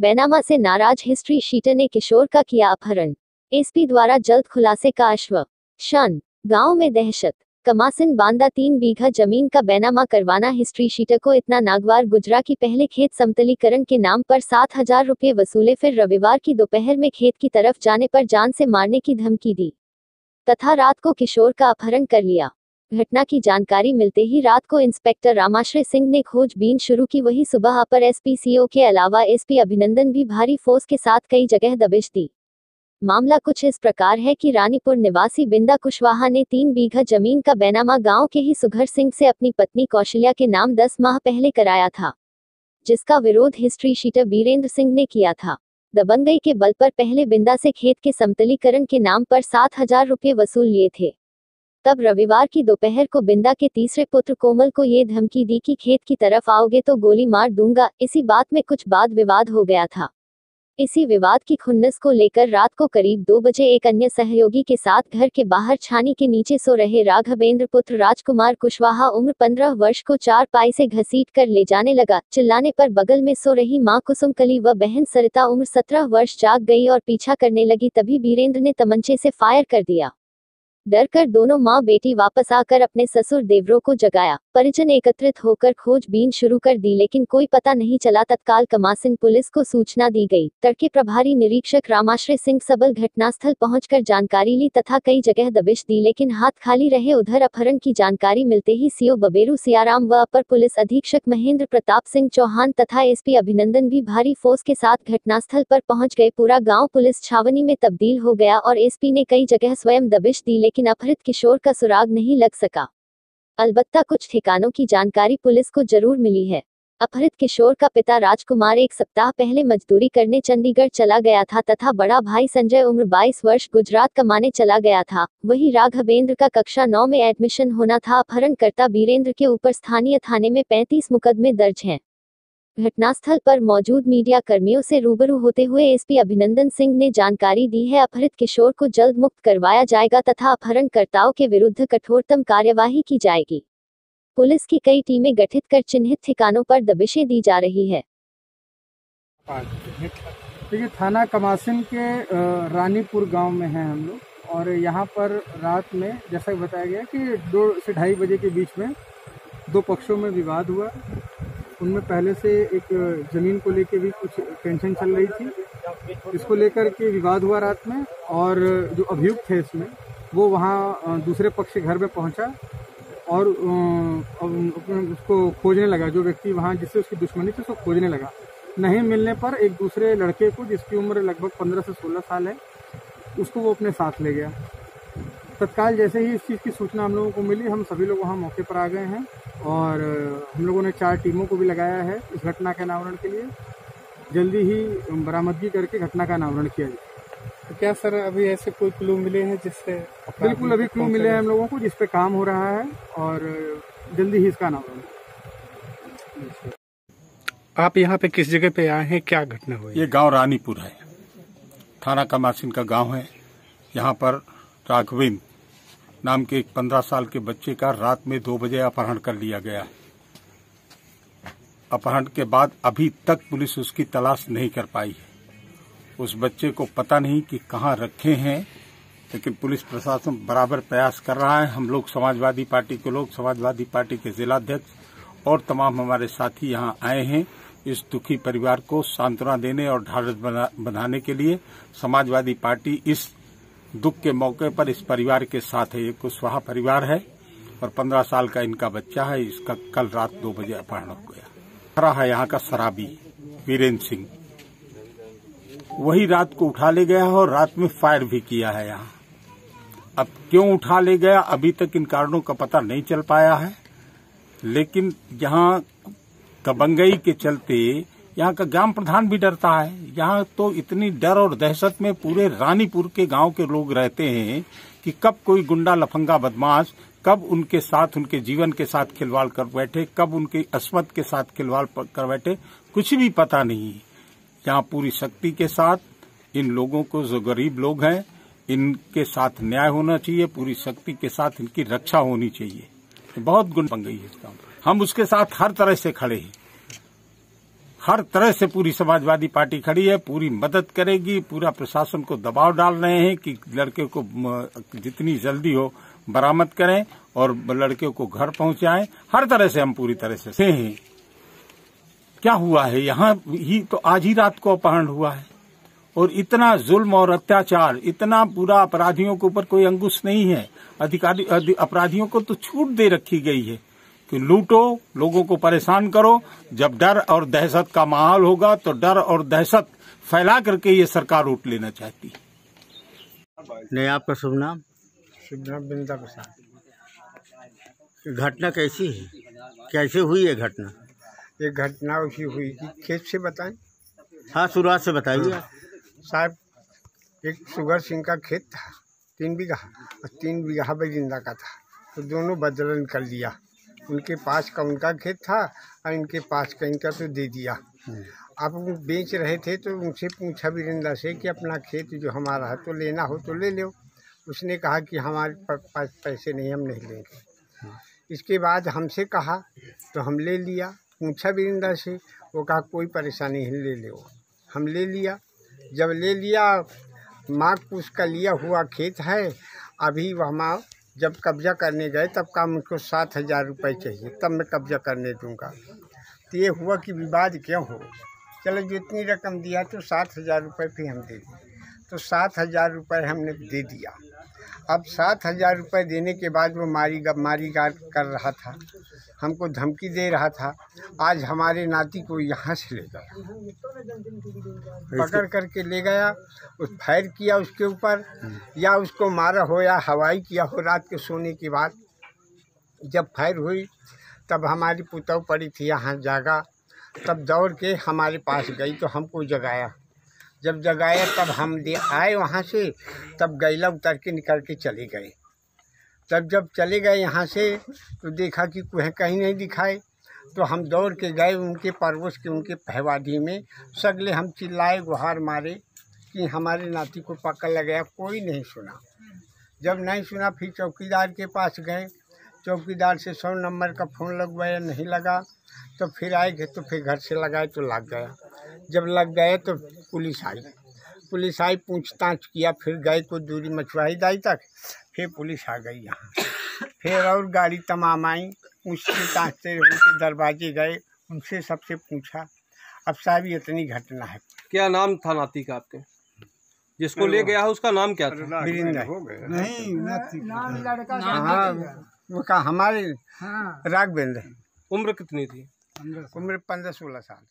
बैनामा से नाराज हिस्ट्री शीटर ने किशोर का किया अपहरण। एसपी द्वारा जल्द खुलासे का आश्वासन। गांव में दहशत। कमासिन बांदा 3 बीघा जमीन का बैनामा करवाना हिस्ट्री शीटर को इतना नागवार गुजरा कि पहले खेत समतलीकरण के नाम पर 7,000 रुपये वसूले, फिर रविवार की दोपहर में खेत की तरफ जाने पर जान से मारने की धमकी दी तथा रात को किशोर का अपहरण कर लिया। घटना की जानकारी मिलते ही रात को इंस्पेक्टर रामाश्रय सिंह ने खोजबीन शुरू की। वही सुबह अपर एसपी सीओ के अलावा एसपी अभिनंदन भी भारी फोर्स के साथ कई जगह दबिश दी। मामला कुछ इस प्रकार है कि रानीपुर निवासी बिंदा कुशवाहा ने 3 बीघा जमीन का बैनामा गांव के ही सुघर सिंह से अपनी पत्नी कौशल्या के नाम 10 माह पहले कराया था, जिसका विरोध हिस्ट्री शीटर बीरेंद्र सिंह ने किया था। दबंगई के बल पर पहले बिंदा से खेत के समतलीकरण के नाम पर 7,000 रुपये वसूल लिए थे। तब रविवार की दोपहर को बिंदा के तीसरे पुत्र कोमल को ये धमकी दी कि खेत की तरफ आओगे तो गोली मार दूंगा। इसी बात में कुछ वाद विवाद हो गया था। इसी विवाद की खुन्नस को लेकर रात को करीब 2 बजे एक अन्य सहयोगी के साथ घर के बाहर छानी के नीचे सो रहे राघवेंद्र पुत्र राजकुमार कुशवाहा उम्र 15 वर्ष को चारपाई से घसीट कर ले जाने लगा। चिल्लाने पर बगल में सो रही मां कुसुमकली व बहन सरिता उम्र 17 वर्ष जाग गई और पीछा करने लगी। तभी बीरेंद्र ने तमंचे से फायर कर दिया। डर कर दोनों माँ बेटी वापस आकर अपने ससुर देवरों को जगाया। परिजन एकत्रित होकर खोजबीन शुरू कर दी, लेकिन कोई पता नहीं चला। तत्काल कमासिन पुलिस को सूचना दी गई। तड़के प्रभारी निरीक्षक रामाश्रय सिंह सबल घटनास्थल पहुंचकर जानकारी ली तथा कई जगह दबिश दी, लेकिन हाथ खाली रहे। उधर अपहरण की जानकारी मिलते ही सीओ बबेरू सियाराम व अपर पुलिस अधीक्षक महेंद्र प्रताप सिंह चौहान तथा एसपी अभिनंदन भी भारी फोर्स के साथ घटनास्थल पर पहुंच गए। पूरा गाँव पुलिस छावनी में तब्दील हो गया और एसपी ने कई जगह स्वयं दबिश दी, लेकिन अपहृत किशोर का सुराग नहीं लग सका। अलबत्ता कुछ ठिकानों की जानकारी पुलिस को जरूर मिली है। अपहृत किशोर का पिता राजकुमार 1 सप्ताह पहले मजदूरी करने चंडीगढ़ चला गया था तथा बड़ा भाई संजय उम्र 22 वर्ष गुजरात कमाने चला गया था। वही राघवेंद्र का कक्षा 9 में एडमिशन होना था। अपहरणकर्ता बीरेंद्र के ऊपर स्थानीय थाने में 35 मुकदमे दर्ज हैं। घटनास्थल पर मौजूद मीडिया कर्मियों से रूबरू होते हुए एसपी अभिनंदन सिंह ने जानकारी दी है, अपहृत किशोर को जल्द मुक्त करवाया जाएगा तथा अपहरणकर्ताओं के विरुद्ध कठोरतम कार्यवाही की जाएगी। पुलिस की कई टीमें गठित कर चिन्हित ठिकानों पर दबिशें दी जा रही है। देखिए, थाना कमासिन के रानीपुर गांव में हैं हम लोग, और यहाँ पर रात में जैसा बताया गया कि 2 से 2:30 बजे के बीच में 2 पक्षों में विवाद हुआ। उनमें पहले से एक ज़मीन को लेकर भी कुछ टेंशन चल रही थी। इसको लेकर के विवाद हुआ रात में, और जो अभियुक्त है इसमें वो वहाँ दूसरे पक्ष के घर में पहुँचा और उसको खोजने लगा। जो व्यक्ति वहाँ जिससे उसकी दुश्मनी थी उसको खोजने लगा। नहीं मिलने पर एक दूसरे लड़के को, जिसकी उम्र लगभग 15 से 16 साल है, उसको वो अपने साथ ले गया। तत्काल जैसे ही इस चीज़ की सूचना हम लोगों को मिली, हम सभी लोग वहाँ मौके पर आ गए हैं और हम लोगों ने 4 टीमों को भी लगाया है इस घटना के अनावरण के लिए। जल्दी ही बरामदगी करके घटना का अनावरण किया जाए। तो क्या सर अभी ऐसे कोई क्लू मिले हैं जिससे? बिल्कुल, अभी क्लू मिले हैं हम लोगों को, जिस पे काम हो रहा है और जल्दी ही इसका अनावरण। आप यहाँ पे किस जगह पे आए हैं, क्या घटना हुई? ये गांव रानीपुर है, थाना कमासिन का गांव है। यहाँ पर राघवेंद्र नाम के एक 15 साल के बच्चे का रात में 2 बजे अपहरण कर लिया गया। अपहरण के बाद अभी तक पुलिस उसकी तलाश नहीं कर पाई है। उस बच्चे को पता नहीं कि कहाँ रखे हैं, लेकिन पुलिस प्रशासन बराबर प्रयास कर रहा है। हम लोग समाजवादी पार्टी के लोग, समाजवादी पार्टी के जिलाध्यक्ष और तमाम हमारे साथी यहाँ आए हैं इस दुखी परिवार को सांत्वना देने और ढाढ़स बंधाने के लिए। समाजवादी पार्टी इस दुख के मौके पर इस परिवार के साथ है। ये कुशवाहा परिवार है और 15 साल का इनका बच्चा है। इसका कल रात 2 बजे अपहरण हो गया। खड़ा है यहाँ का शराबी वीरेंद्र सिंह, वही रात को उठा ले गया और रात में फायर भी किया है यहाँ। अब क्यों उठा ले गया अभी तक इन कारणों का पता नहीं चल पाया है, लेकिन यहाँ दबंगई के चलते यहाँ का ग्राम प्रधान भी डरता है। यहाँ तो इतनी डर और दहशत में पूरे रानीपुर के गांव के लोग रहते हैं कि कब कोई गुंडा लफंगा बदमाश कब उनके साथ, उनके जीवन के साथ खिलवाड़ कर बैठे, कब उनकी अस्मत के साथ खिलवाड़ कर बैठे, कुछ भी पता नहीं। यहाँ पूरी शक्ति के साथ इन लोगों को, जो गरीब लोग हैं, इनके साथ न्याय होना चाहिए। पूरी शक्ति के साथ इनकी रक्षा होनी चाहिए। बहुत गुण बन गई है इसका। हम उसके साथ हर तरह से खड़े हैं, हर तरह से पूरी समाजवादी पार्टी खड़ी है, पूरी मदद करेगी। पूरा प्रशासन को दबाव डाल रहे हैं कि लड़के को जितनी जल्दी हो बरामद करें और लड़के को घर पहुंचाएं। हर तरह से हम पूरी तरह से हैं। क्या हुआ है यहाँ ही तो आज ही रात को अपहरण हुआ है, और इतना जुल्म और अत्याचार, इतना पूरा अपराधियों के ऊपर कोई अंकुश नहीं है। अपराधियों को तो छूट दे रखी गई है कि लूटो, लोगों को परेशान करो। जब डर और दहशत का माहौल होगा तो डर और दहशत फैला करके ये सरकार उठ लेना चाहती है। नहीं, आपका शुभ नाम? शुभ नाम बिंदा प्रसाद। घटना कैसी है, कैसे हुई है घटना? ये घटना उसी हुई कि खेत से बताएं। हाँ, शुरुआत से बताइए। साहब, एक सुगर सिंह का खेत था 3 बीघा, और 3 बीघा बिरिंदा का था, तो दोनों बदलन कर लिया। उनके पास का उनका खेत था और इनके पास का इनका तो दे दिया। अब वो बेच रहे थे तो उनसे पूछा बिरिंदा से कि अपना खेत जो हमारा है तो लेना हो तो ले लो। उसने कहा कि हमारे पास पैसे नहीं, हम नहीं लेंगे। इसके बाद हमसे कहा तो हम ले लिया। पूछा बिरिंदा से, वो कहा कोई परेशानी नहीं, ले लो। हम ले लिया। जब ले लिया, माँ उसका लिया हुआ खेत है। अभी वहाँ जब कब्जा करने गए तब कहा मुझको 7,000 रुपये चाहिए, तब मैं कब्जा करने दूंगा। तो ये हुआ कि विवाद क्यों हो, चलो जितनी रकम दिया तो 7,000 रुपये भी हम दे दिए। तो 7,000 रुपये हमने दे दिया। अब 7,000 रुपये देने के बाद वो मारीगार कर रहा था, हमको धमकी दे रहा था। आज हमारे नाती को यहाँ से ले गया, पकड़ करके ले गया। उस फायर किया उसके ऊपर, या उसको मारा हो या हवाई किया हो। रात के सोने के बाद जब फायर हुई तब हमारी पुतौ पड़ी थी यहाँ जागा, तब दौड़ के हमारे पास गई तो हमको जगाया। जब जगाया तब हम आए वहाँ से, तब गैला उतर के निकल के चले गए। तब जब चले गए यहाँ से तो देखा कि कोई कहीं नहीं दिखाए, तो हम दौड़ के गए उनके पड़ोस के, उनके पहवाड़ी में। सगले हम चिल्लाए, गुहार मारे कि हमारे नाती को पकड़ लगाया, कोई नहीं सुना। जब नहीं सुना फिर चौकीदार के पास गए। चौकीदार से 100 नंबर का फ़ोन लगवाया, नहीं लगा। तो फिर आए गए तो फिर घर से लगाए तो लग गया। जब लग गए तो पुलिस आई, पूछताछ किया। फिर गए कुछ दूरी मछुआई दाई तक, फिर पुलिस आ गई यहाँ। फिर और गाड़ी तमाम आई, पूछते उनके दरवाजे गए, उनसे सबसे पूछा। अब साहब इतनी घटना है। क्या नाम था नाती का आपके? जिसको ले गया है उसका नाम क्या था? बिरिंदा नहीं, हाँ, वो कहा हमारे राघवेंद्र। उम्र कितनी थी? उम्र 15-16 साल।